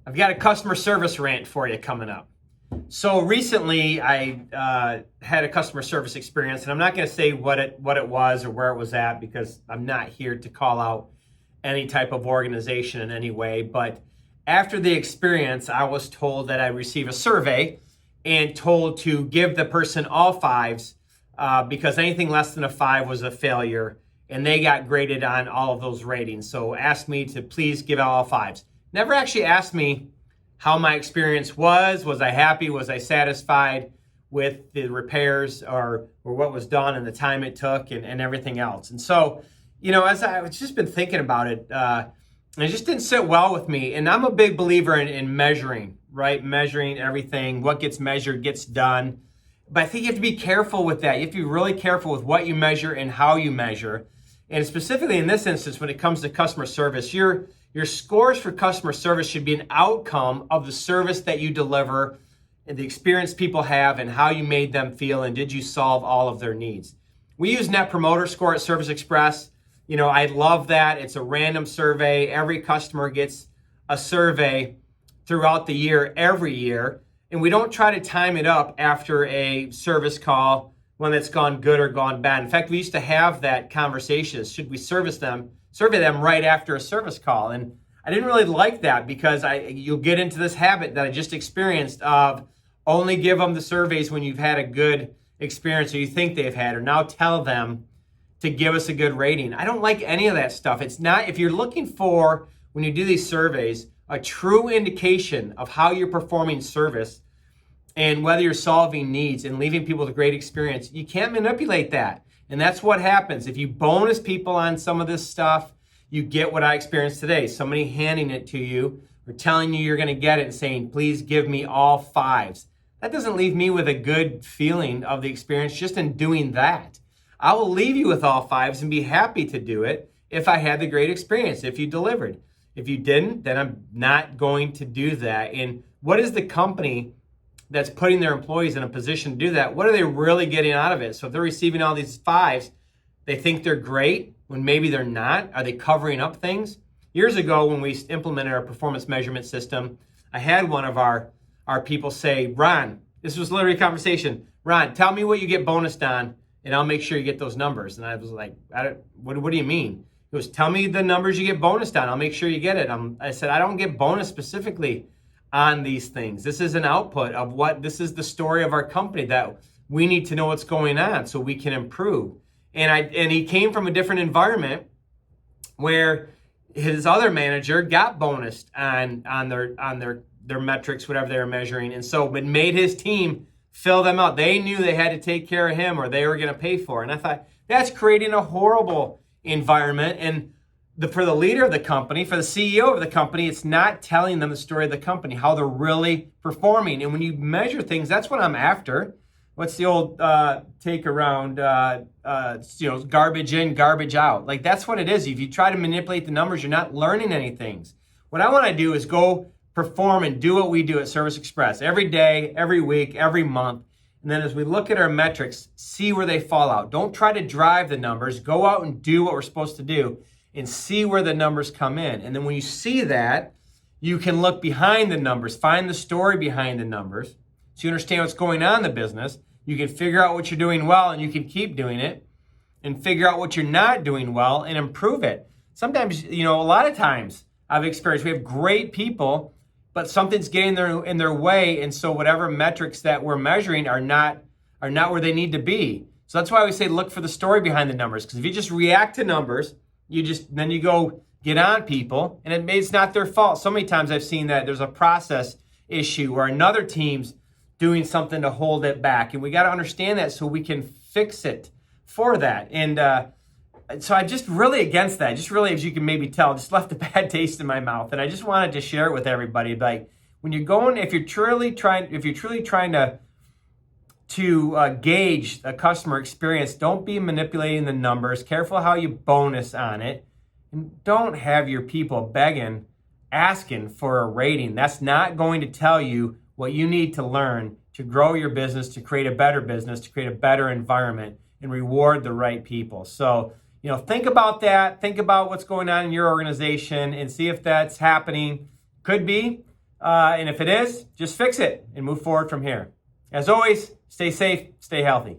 I've got a customer service rant for you coming up. So recently, I had a customer service experience, and I'm not going to say what it was or where it was at because I'm not here to call out any type of organization in any way. But after the experience, I was told that I'd receive a survey and told to give the person all fives because anything less than a 5 was a failure, and they got graded on all of those ratings. So asked me to please give out all 5s. Never actually asked me how my experience was. Was I happy? Was I satisfied with the repairs or what was done and the time it took and everything else? And so, as I've just been thinking about it, it just didn't sit well with me. And I'm a big believer in measuring, right? Measuring everything. What gets measured gets done. But I think you have to be careful with that. You have to be really careful with what you measure and how you measure. And specifically in this instance, when it comes to customer service, your scores for customer service should be an outcome of the service that you deliver and the experience people have and how you made them feel and did you solve all of their needs. We use Net Promoter Score at Service Express. I love that. It's a random survey. Every customer gets a survey throughout the year, every year. And we don't try to time it up after a service call when it's gone good or gone bad. In fact, we used to have that conversation. Should we survey them right after a service call? And I didn't really like that because you'll get into this habit that I just experienced of only give them the surveys when you've had a good experience or you think they've had, or now tell them to give us a good rating. I don't like any of that stuff. It's not, if you're looking for, when you do these surveys, a true indication of how you're performing service and whether you're solving needs and leaving people with a great experience, you can't manipulate that. And that's what happens. If you bonus people on some of this stuff, you get what I experienced today. Somebody handing it to you or telling you you're going to get it and saying, please give me all 5s. That doesn't leave me with a good feeling of the experience just in doing that. I will leave you with all 5s and be happy to do it if I had the great experience, if you delivered. If you didn't, then I'm not going to do that. And what is the company that's putting their employees in a position to do that? What are they really getting out of it? So if they're receiving all these 5s, they think they're great when maybe they're not. Are they covering up things? Years ago, when we implemented our performance measurement system, I had one of our people say, Ron, this was literally a conversation. Ron, tell me what you get bonused on, and I'll make sure you get those numbers. And I was like, what do you mean? He goes, tell me the numbers you get bonused on. I'll make sure you get it. I said, I don't get bonus specifically on these things. This is an output of this is the story of our company that we need to know what's going on so we can improve. And he came from a different environment where his other manager got bonused on their metrics, whatever they were measuring. And so, but made his team fill them out. They knew they had to take care of him or they were going to pay for it. And I thought, that's creating a horrible environment. And for the leader of the company, for the CEO of the company, it's not telling them the story of the company, how they're really performing. And when you measure things, that's what I'm after. What's the old take around, garbage in, garbage out? Like, that's what it is. If you try to manipulate the numbers, you're not learning anything. What I want to do is go perform and do what we do at Service Express every day, every week, every month. And then as we look at our metrics, see where they fall out. Don't try to drive the numbers. Go out and do what we're supposed to do and see where the numbers come in. And then when you see that, you can look behind the numbers, find the story behind the numbers so you understand what's going on in the business. You can figure out what you're doing well and you can keep doing it, and figure out what you're not doing well and improve it. Sometimes, a lot of times I've experienced we have great people, but something's getting in their way, and so whatever metrics that we're measuring are not where they need to be. So that's why we say look for the story behind the numbers, because if you just react to numbers, then you go get on people, and it's not their fault. So many times I've seen that there's a process issue where another team's doing something to hold it back, and we got to understand that so we can fix it for that. And so I'm just really against that. Just really, as you can maybe tell, just left a bad taste in my mouth, and I just wanted to share it with everybody. Like, when you're going, if you're truly trying to gauge a customer experience, don't be manipulating the numbers. Careful how you bonus on it, and don't have your people asking for a rating. That's not going to tell you what you need to learn to grow your business, to create a better business, to create a better environment, and reward the right people. So, think about that. Think about what's going on in your organization and see if that's happening. Could be. And if it is, just fix it and move forward from here. As always, stay safe, stay healthy.